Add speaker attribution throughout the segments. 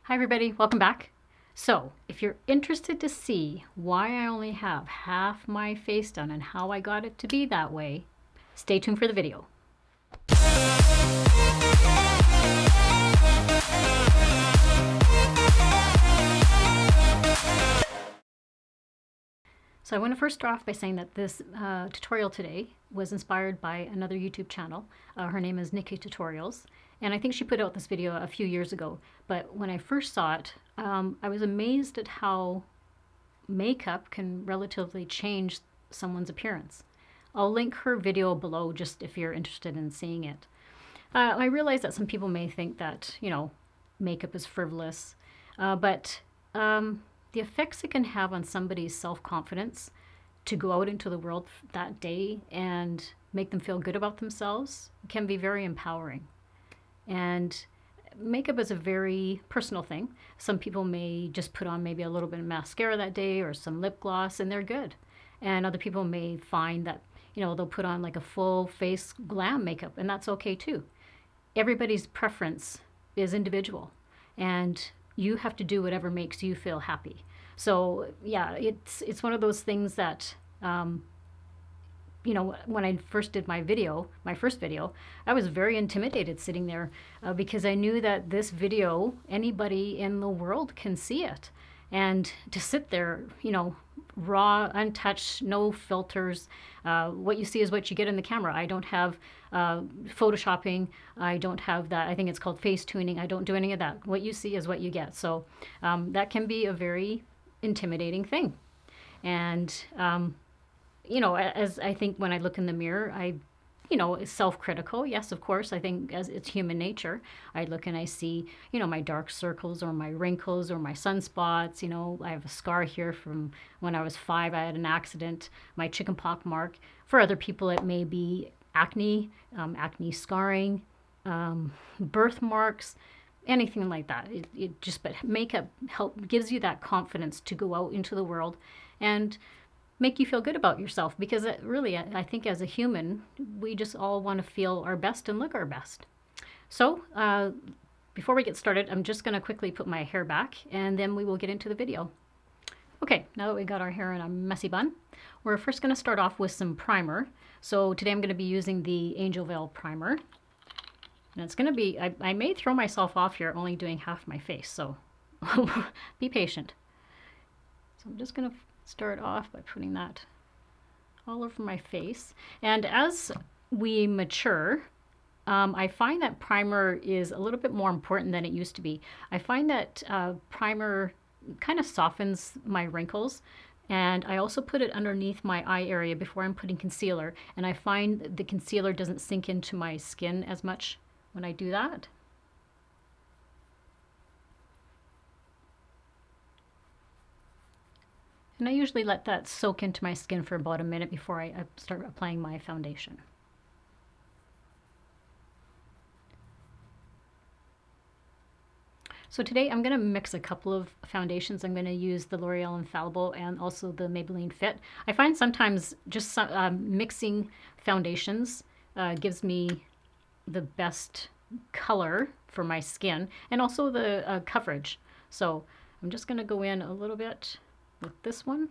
Speaker 1: Hi everybody, welcome back. So if you're interested to see why I only have half my face done and how I got it to be that way, stay tuned for the video. So I want to first start off by saying that this tutorial today was inspired by another YouTube channel. Her name is Nikkie Tutorials, and I think she put out this video a few years ago. But when I first saw it, I was amazed at how makeup can relatively change someone's appearance. I'll link her video below just if you're interested in seeing it. I realize that some people may think that, you know, makeup is frivolous, but the effects it can have on somebody's self-confidence to go out into the world that day and make them feel good about themselves can be very empowering. And makeup is a very personal thing. Some people may just put on maybe a little bit of mascara that day or some lip gloss and they're good. And other people may find that, you know, they'll put on like a full face glam makeup, and that's okay too. Everybody's preference is individual, and you have to do whatever makes you feel happy. So yeah, it's one of those things that, you know, when I first did my first video, I was very intimidated sitting there because I knew that this video, anybody in the world can see it. And to sit there, you know, raw, untouched, no filters, what you see is what you get in the camera. I don't have photoshopping. I don't have that. I think it's called face tuning. I don't do any of that. What you see is what you get. So that can be a very intimidating thing. And, you know, as I think when I look in the mirror, you know, self-critical. Yes, of course. I think as it's human nature. I look and I see, you know, my dark circles or my wrinkles or my sunspots. You know, I have a scar here from when I was 5. I had an accident, my chickenpox mark. For other people, it may be acne, acne scarring, birthmarks, anything like that. But makeup gives you that confidence to go out into the world and make you feel good about yourself, because it really, I think as a human, we just all want to feel our best and look our best. So before we get started, I'm just going to quickly put my hair back and then we will get into the video. Okay, now that we got our hair in a messy bun, we're first going to start off with some primer. So today I'm going to be using the Angel Veil primer. And it's going to be, I may throw myself off here only doing half my face, so be patient. So I'm just going to start off by putting that all over my face. And as we mature, I find that primer is a little bit more important than it used to be. I find that primer kind of softens my wrinkles, and I also put it underneath my eye area before I'm putting concealer, and I find the concealer doesn't sink into my skin as much when I do that. And I usually let that soak into my skin for about a minute before I start applying my foundation. So today I'm going to mix a couple of foundations. I'm going to use the L'Oreal Infallible and also the Maybelline Fit. I find sometimes just mixing foundations gives me the best color for my skin and also the coverage. So I'm just going to go in a little bit with this one.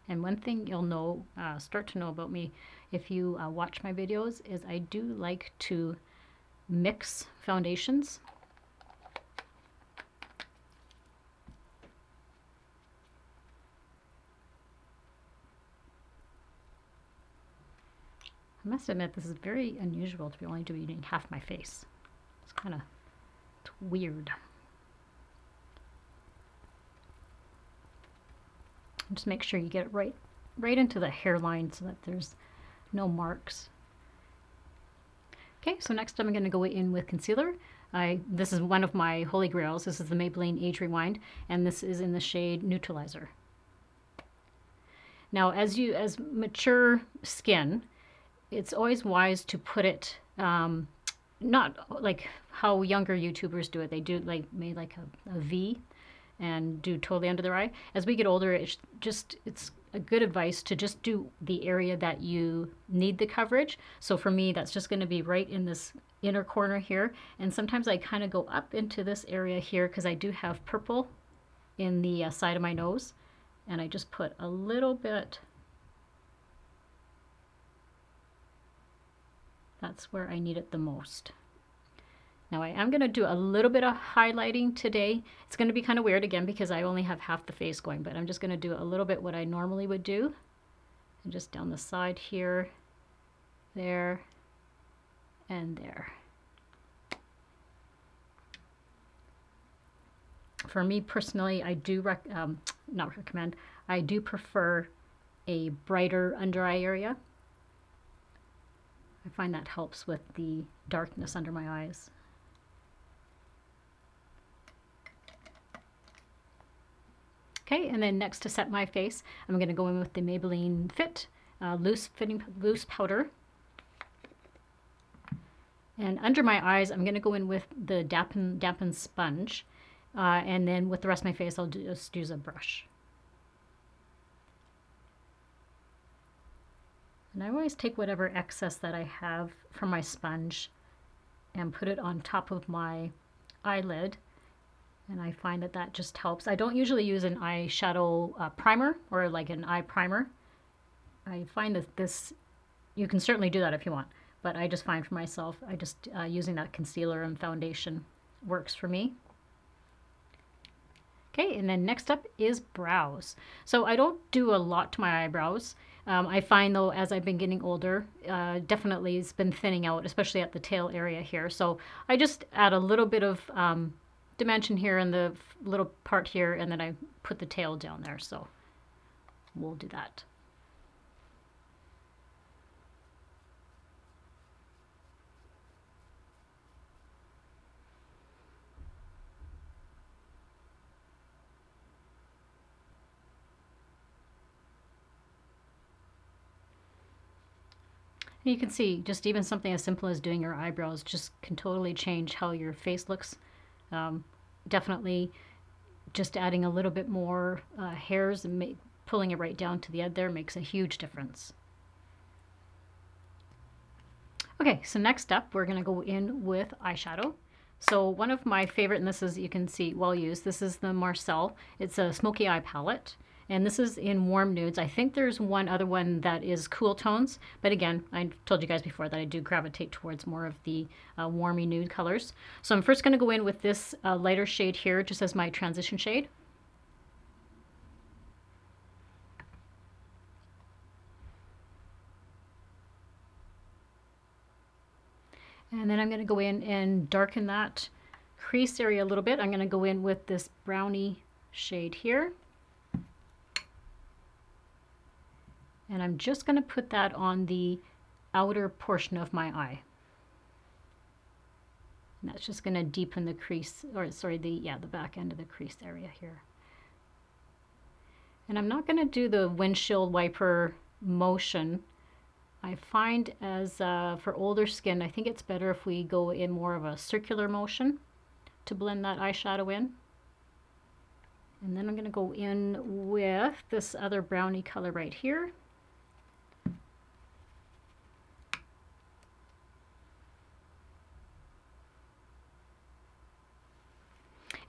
Speaker 1: And one thing you'll know, start to know about me if you watch my videos, is I do like to mix foundations. I must admit, this is very unusual to be only doing half my face. It's kind of weird. Just make sure you get it right into the hairline so that there's no marks. Okay, so next I'm going to go in with concealer. This is one of my holy grails. This is the Maybelline Age Rewind, and this is in the shade Neutralizer. Now, as mature skin, it's always wise to put it, not like how younger YouTubers do it. They do a V and do totally under their eye. As we get older, it's a good advice to just do the area that you need the coverage. So for me, that's just going to be right in this inner corner here. And sometimes I kind of go up into this area here because I do have purple in the side of my nose. And I just put a little bit. That's where I need it the most. Now I am going to do a little bit of highlighting today. It's going to be kind of weird again because I only have half the face going, but I'm just going to do a little bit what I normally would do. And just down the side here, there, and there. For me personally, I do not recommend, I do prefer a brighter under eye area. I find that helps with the darkness under my eyes. Okay, and then next to set my face, I'm going to go in with the Maybelline Fit loose powder. And under my eyes, I'm going to go in with the dampen sponge. And then with the rest of my face, I'll just use a brush. And I always take whatever excess that I have from my sponge and put it on top of my eyelid. And I find that that just helps. I don't usually use an eyeshadow primer or like an eye primer. I find that this, you can certainly do that if you want, but I just find for myself, I just using that concealer and foundation works for me. Okay, and then next up is brows. So I don't do a lot to my eyebrows. I find though, as I've been getting older, definitely it's been thinning out, especially at the tail area here. So I just add a little bit of dimension here in the little part here, and then I put the tail down there. So we'll do that. And you can see just even something as simple as doing your eyebrows just can totally change how your face looks. Definitely just adding a little bit more hairs and pulling it right down to the end there makes a huge difference. Okay, so next up we're going to go in with eyeshadow. So one of my favorite, and this is, you can see, well used, this is the Marcelle. It's a Smokey Eye palette. And this is in warm nudes. I think there's one other one that is cool tones. But again, I told you guys before that I do gravitate towards more of the warmy nude colors. So I'm first going to go in with this lighter shade here, just as my transition shade. And then I'm going to go in and darken that crease area a little bit. I'm going to go in with this brownie shade here. And I'm just going to put that on the outer portion of my eye. And that's just going to deepen the crease, or sorry, the back end of the crease area here. And I'm not going to do the windshield wiper motion. I find as for older skin, I think it's better if we go in more of a circular motion to blend that eyeshadow in. And then I'm going to go in with this other brownie color right here.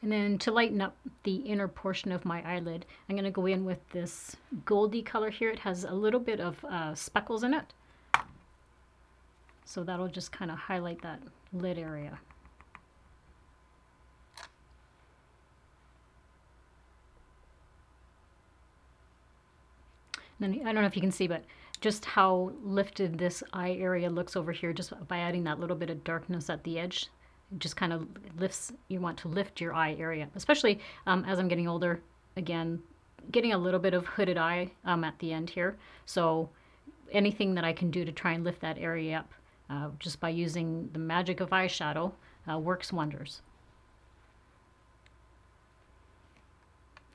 Speaker 1: And then to lighten up the inner portion of my eyelid, I'm going to go in with this goldy color here. It has a little bit of speckles in it. So that'll just kind of highlight that lid area. And then, I don't know if you can see, but just how lifted this eye area looks over here just by adding that little bit of darkness at the edge. Just kind of lifts, you want to lift your eye area, especially as I'm getting older, again, getting a little bit of hooded eye at the end here. So anything that I can do to try and lift that area up just by using the magic of eyeshadow works wonders.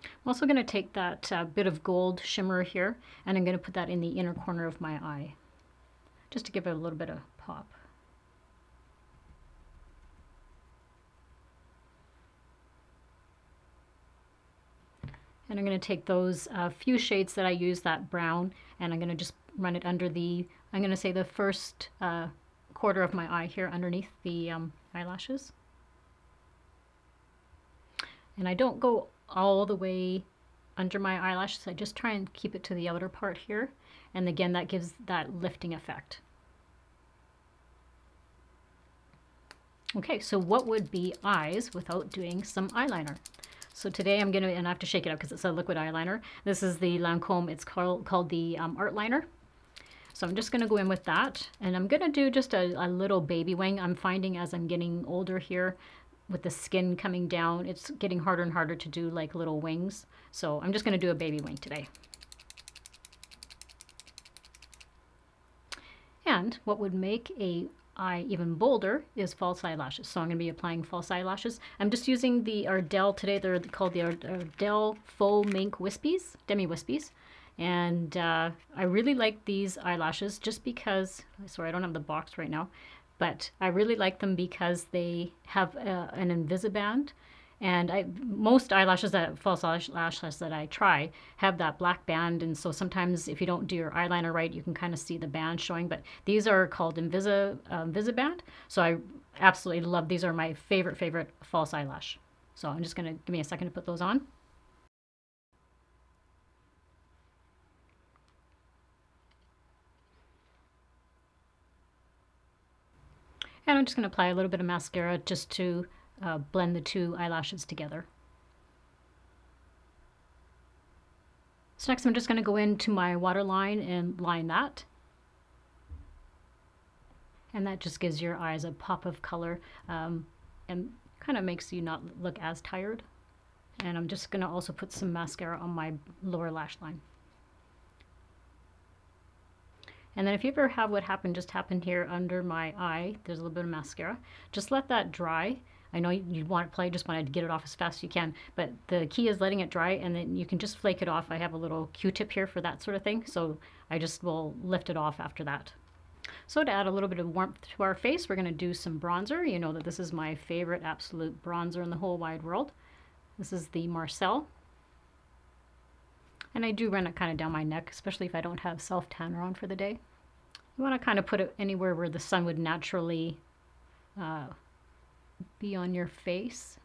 Speaker 1: I'm also going to take that bit of gold shimmer here, and I'm going to put that in the inner corner of my eye, just to give it a little bit of pop. And I'm going to take those few shades that I use, that brown, and I'm going to just run it under the, I'm going to say the first quarter of my eye here underneath the eyelashes. And I don't go all the way under my eyelashes. I just try and keep it to the outer part here. And again, that gives that lifting effect. Okay, so what would be eyes without doing some eyeliner? So today I'm going to, and I have to shake it up because it's a liquid eyeliner. This is the Lancome, it's called the Artliner. So I'm just going to go in with that. And I'm going to do just a little baby wing. I'm finding as I'm getting older here, with the skin coming down, it's getting harder and harder to do like little wings. So I'm just going to do a baby wing today. And what would make a eye even bolder is false eyelashes. So I'm going to be applying false eyelashes. I'm just using the Ardell today. They're called the Ardell Fauxmink Wispies, Demi Wispies. And I really like these eyelashes just because, sorry, I don't have the box right now, but I really like them because they have an Invisiband. And most eyelashes, false eyelashes that I try, have that black band. And so sometimes if you don't do your eyeliner right, you can kind of see the band showing. But these are called Invisiband. So I absolutely love, these are my favorite false eyelash. So I'm just going to, give me a second to put those on. And I'm just going to apply a little bit of mascara just to blend the two eyelashes together. So next I'm just going to go into my waterline and line that. And that just gives your eyes a pop of color and kind of makes you not look as tired. And I'm just going to also put some mascara on my lower lash line. And then if you ever have what happened, just happened here under my eye, there's a little bit of mascara. Just let that dry. I know you want to play, just want to get it off as fast as you can, but the key is letting it dry, and then you can just flake it off. I have a little Q-tip here for that sort of thing, so I just will lift it off after that. So to add a little bit of warmth to our face, we're going to do some bronzer. You know that this is my favorite absolute bronzer in the whole wide world. This is the Marcelle. And I do run it kind of down my neck, especially if I don't have self-tanner on for the day. You want to kind of put it anywhere where the sun would naturally be on your face.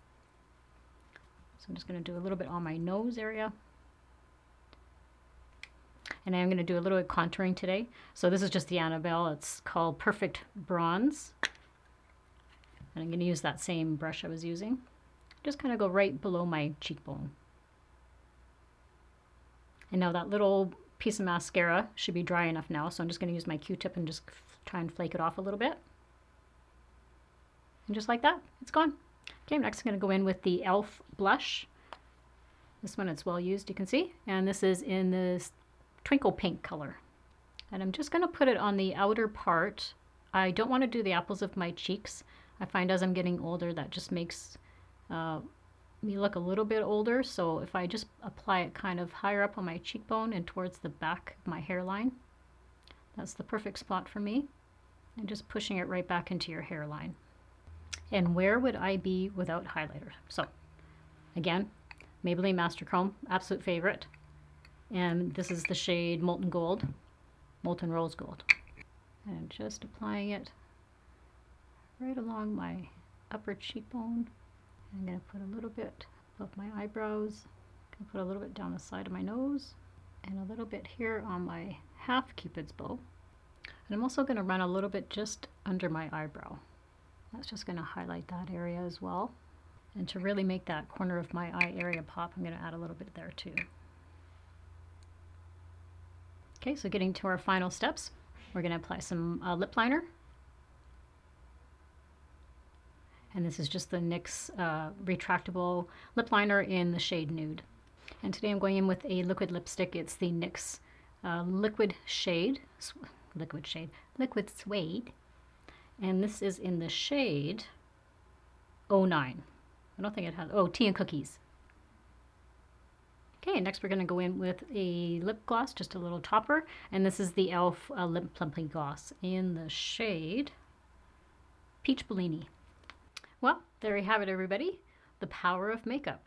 Speaker 1: So I'm just going to do a little bit on my nose area. And I'm going to do a little bit of contouring today. So this is just the Annabelle. It's called Perfect Bronze. And I'm going to use that same brush I was using. Just kind of go right below my cheekbone. And now that little piece of mascara should be dry enough now, so I'm just going to use my Q-tip and just try and flake it off a little bit. And just like that, it's gone. Okay, next I'm going to go in with the e.l.f. blush. This one, it's well used, you can see. And this is in this twinkle pink color. And I'm just going to put it on the outer part. I don't want to do the apples of my cheeks. I find as I'm getting older, that just makes me look a little bit older. So if I just apply it kind of higher up on my cheekbone and towards the back of my hairline, that's the perfect spot for me. And just pushing it right back into your hairline. And where would I be without highlighter? So again, Maybelline Master Chrome, absolute favorite. And this is the shade Molten Gold, Molten Rose Gold. And just applying it right along my upper cheekbone. I'm going to put a little bit above my eyebrows. I'm going to put a little bit down the side of my nose. And a little bit here on my half Cupid's bow. And I'm also going to run a little bit just under my eyebrow. That's just going to highlight that area as well. And to really make that corner of my eye area pop, I'm going to add a little bit there too. Okay, so getting to our final steps, we're going to apply some lip liner. And this is just the NYX retractable lip liner in the shade Nude. And today I'm going in with a liquid lipstick. It's the NYX Liquid Suede. And this is in the shade 09. I don't think it has, oh, Tea and Cookies. Okay, next we're going to go in with a lip gloss, just a little topper. And this is the e.l.f. Lip Plumping Gloss in the shade Peach Bellini. Well, there you have it, everybody. The power of makeup.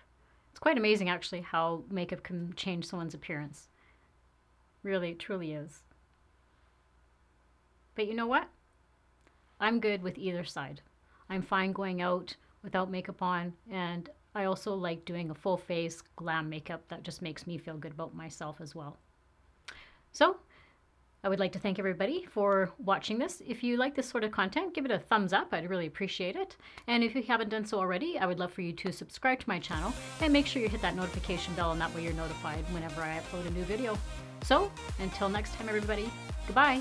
Speaker 1: It's quite amazing actually how makeup can change someone's appearance. Really, it truly is. But you know what? I'm good with either side. I'm fine going out without makeup on, and I also like doing a full face glam makeup that just makes me feel good about myself as well. So I would like to thank everybody for watching this. If you like this sort of content, give it a thumbs up. I'd really appreciate it. And if you haven't done so already, I would love for you to subscribe to my channel and make sure you hit that notification bell, and that way you're notified whenever I upload a new video. So until next time, everybody, goodbye.